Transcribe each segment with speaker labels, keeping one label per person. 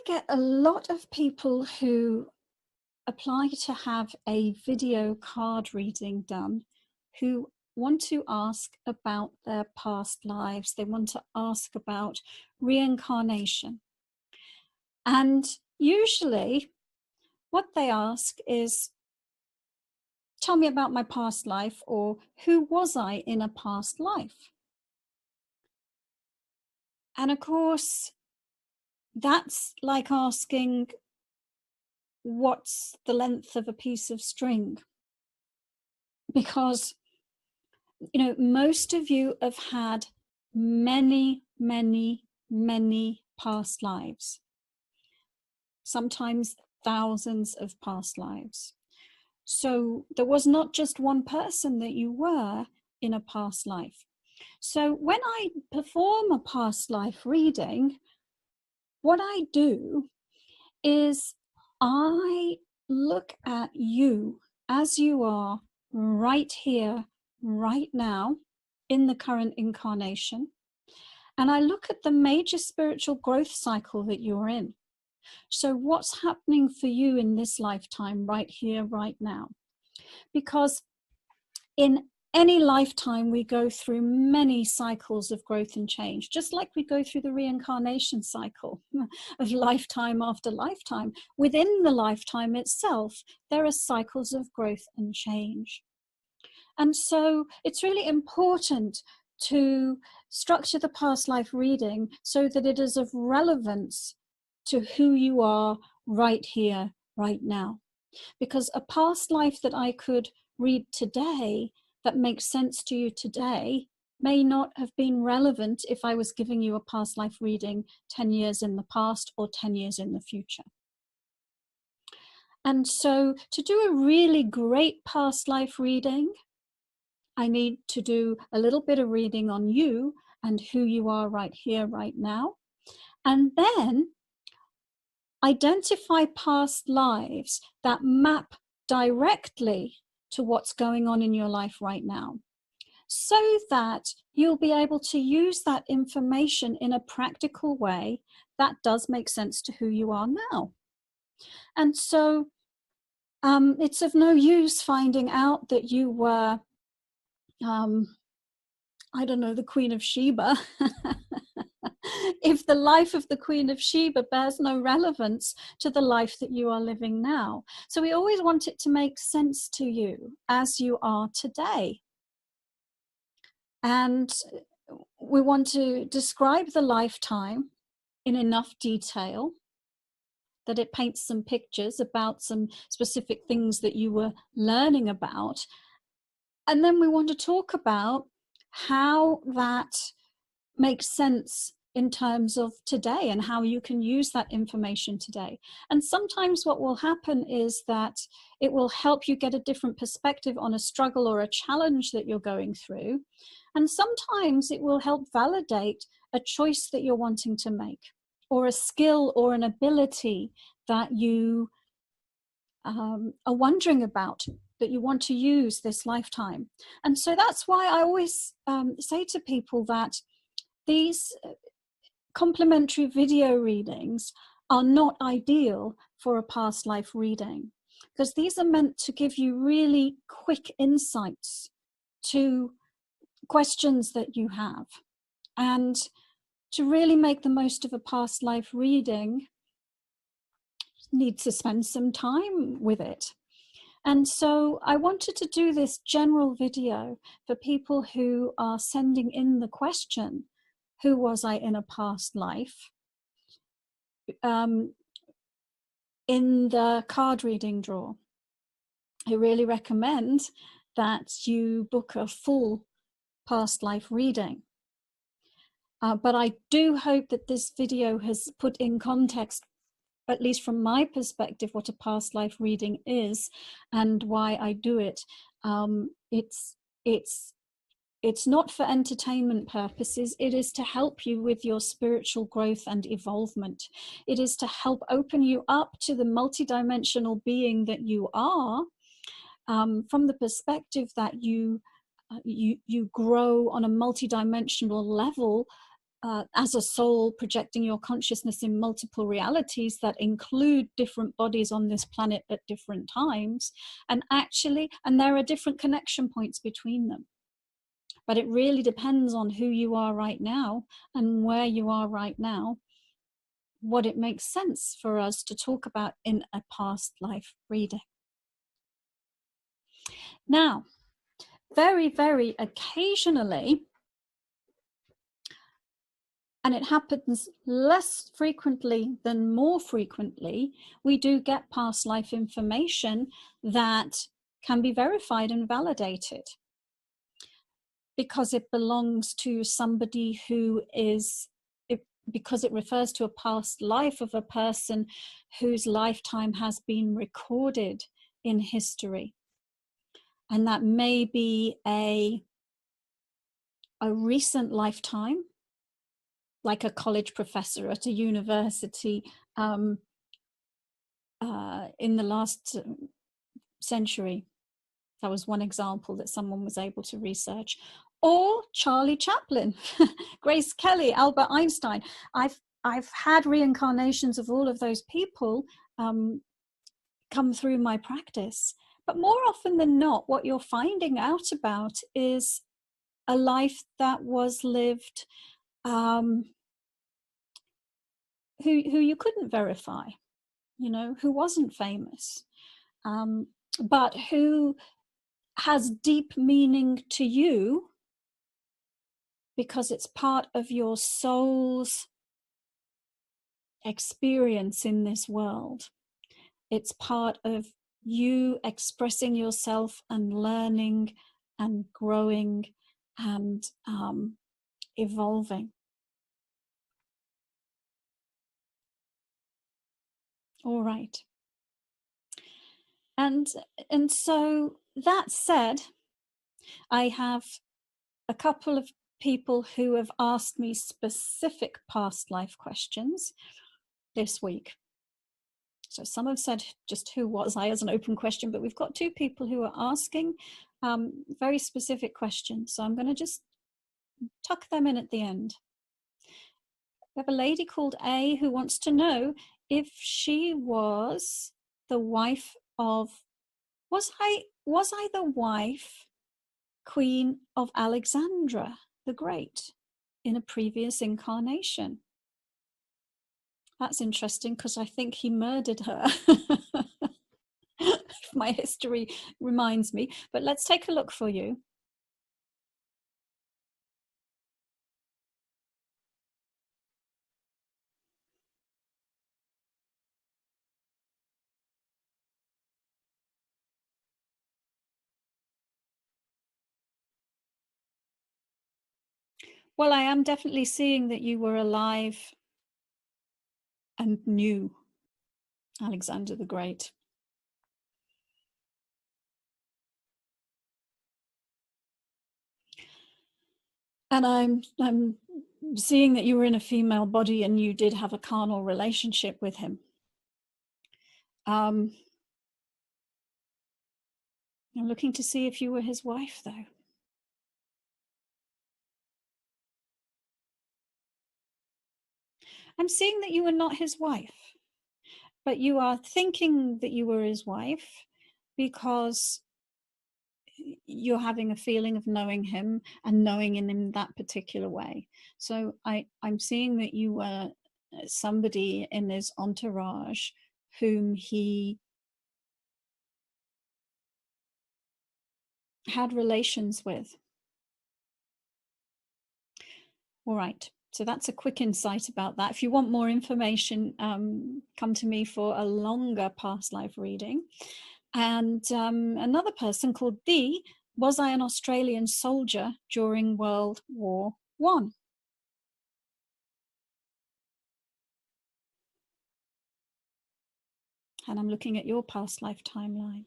Speaker 1: get a lot of people who apply to have a video card reading done who want to ask about their past lives. They want to ask about reincarnation. And usually what they ask is, tell me about my past life, or who was I in a past life? And of course, that's like asking, what's the length of a piece of string? Because, you know, most of you have had many, many, many past lives, sometimes thousands of past lives. So there was not just one person that you were in a past life. So when I perform a past life reading, what I do is I look at you as you are right here, right now, in the current incarnation. And I look at the major spiritual growth cycle that you're in. So what's happening for you in this lifetime, right here, right now? Because in any lifetime, we go through many cycles of growth and change, just like we go through the reincarnation cycle of lifetime after lifetime. Within the lifetime itself, there are cycles of growth and change. And so it's really important to structure the past life reading so that it is of relevance to who you are right here, right now. Because a past life that I could read today that makes sense to you today may not have been relevant if I was giving you a past life reading 10 years in the past or 10 years in the future. And so to do a really great past life reading, I need to do a little bit of reading on you and who you are right here, right now. And then identify past lives that map directly to what's going on in your life right now, so that you'll be able to use that information in a practical way that does make sense to who you are now. And so it's of no use finding out that you were, I don't know, the Queen of Sheba, if the life of the Queen of Sheba bears no relevance to the life that you are living now. So we always want it to make sense to you as you are today. And we want to describe the lifetime in enough detail that it paints some pictures about some specific things that you were learning about. And then we want to talk about how that makes sense in terms of today and how you can use that information today. And sometimes what will happen is that it will help you get a different perspective on a struggle or a challenge that you're going through. And sometimes it will help validate a choice that you're wanting to make, or a skill or an ability that you are wondering about, that you want to use this lifetime. And so that's why I always say to people that these complementary video readings are not ideal for a past life reading, because these are meant to give you really quick insights to questions that you have. And to really make the most of a past life reading, you need to spend some time with it. And so I wanted to do this general video for people who are sending in the question, who was I in a past life, in the card reading draw. I really recommend that you book a full past life reading. But I do hope that this video has put in context, at least from my perspective, what a past life reading is and why I do it. It's not for entertainment purposes. It is to help you with your spiritual growth and evolvement. It is to help open you up to the multidimensional being that you are, from the perspective that you grow on a multidimensional level as a soul projecting your consciousness in multiple realities that include different bodies on this planet at different times. And there are different connection points between them. But it really depends on who you are right now and where you are right now, what it makes sense for us to talk about in a past life reading. Now, very, very occasionally, and it happens less frequently than more frequently, we do get past life information that can be verified and validated because it belongs to somebody who is, because it refers to a past life of a person whose lifetime has been recorded in history. And that may be a recent lifetime, like a college professor at a university in the last century. That was one example that someone was able to research. Or Charlie Chaplin, Grace Kelly, Albert Einstein. I've had reincarnations of all of those people come through my practice. But more often than not, what you're finding out about is a life that was lived who you couldn't verify, who wasn't famous, but who has deep meaning to you because it's part of your soul's experience in this world. It's part of you expressing yourself and learning and growing and evolving. All right. And so that said, I have a couple of people who have asked me specific past life questions this week. So some have said just who was I as an open question, but we've got two people who are asking very specific questions. So I'm going to just tuck them in at the end. We have a lady called A who wants to know if she was the wife of, was I the wife, Queen of Alexandra the Great in a previous incarnation? That's interesting because I think he murdered her. My history reminds me, but let's take a look for you. Well, I am definitely seeing that you were alive and knew Alexander the Great. And I'm seeing that you were in a female body and you did have a carnal relationship with him. I'm looking to see if you were his wife, though. I'm seeing that you were not his wife, but you are thinking that you were his wife because you're having a feeling of knowing him and knowing him in that particular way. So I'm seeing that you were somebody in his entourage whom he had relations with. All right. So that's a quick insight about that. If you want more information, come to me for a longer past life reading. And another person called D, was I an Australian soldier during World War I? And I'm looking at your past life timeline.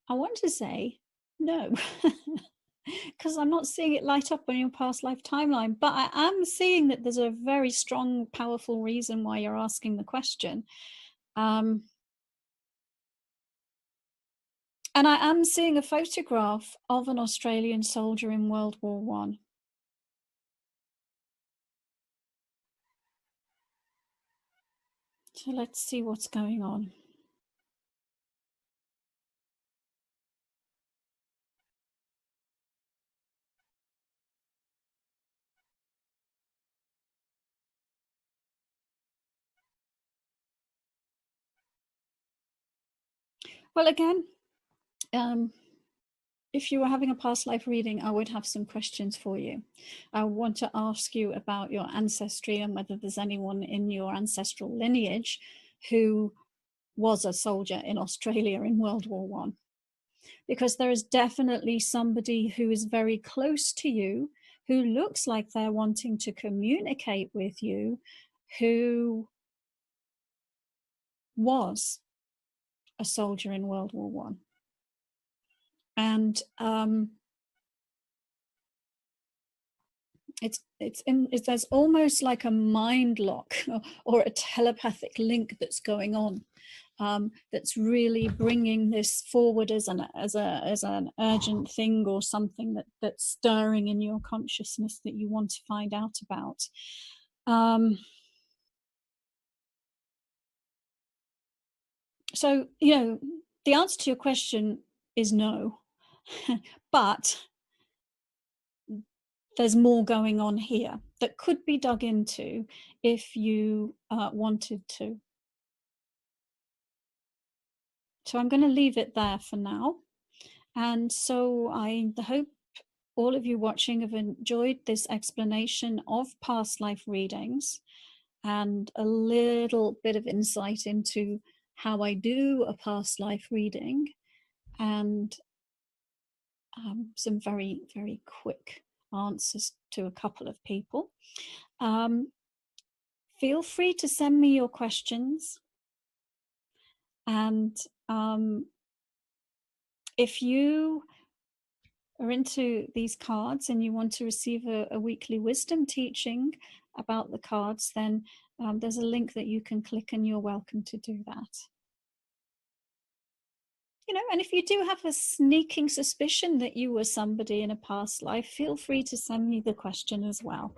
Speaker 1: I want to say no. because I'm not seeing it light up on your past life timeline, but I am seeing that there's a very strong, powerful reason why you're asking the question. And I am seeing a photograph of an Australian soldier in World War One. So let's see what's going on. Well, again, if you were having a past life reading, I would have some questions for you. I want to ask you about your ancestry and whether there's anyone in your ancestral lineage who was a soldier in Australia in World War One. Because there is definitely somebody who is very close to you, who looks like they're wanting to communicate with you, who was a soldier in World War One. And there's almost like a mind lock or a telepathic link that's going on, that's really bringing this forward as an urgent thing, or something that's stirring in your consciousness that you want to find out about. So, you know, the answer to your question is no, but there's more going on here that could be dug into if you wanted to. So I'm going to leave it there for now. And so I hope all of you watching have enjoyed this explanation of past life readings and a little bit of insight into how I do a past life reading, and some very, very quick answers to a couple of people. Feel free to send me your questions, and if you are into these cards and you want to receive a weekly wisdom teaching about the cards, then there's a link that you can click and you're welcome to do that. You know, and if you do have a sneaking suspicion that you were somebody in a past life, feel free to send me the question as well.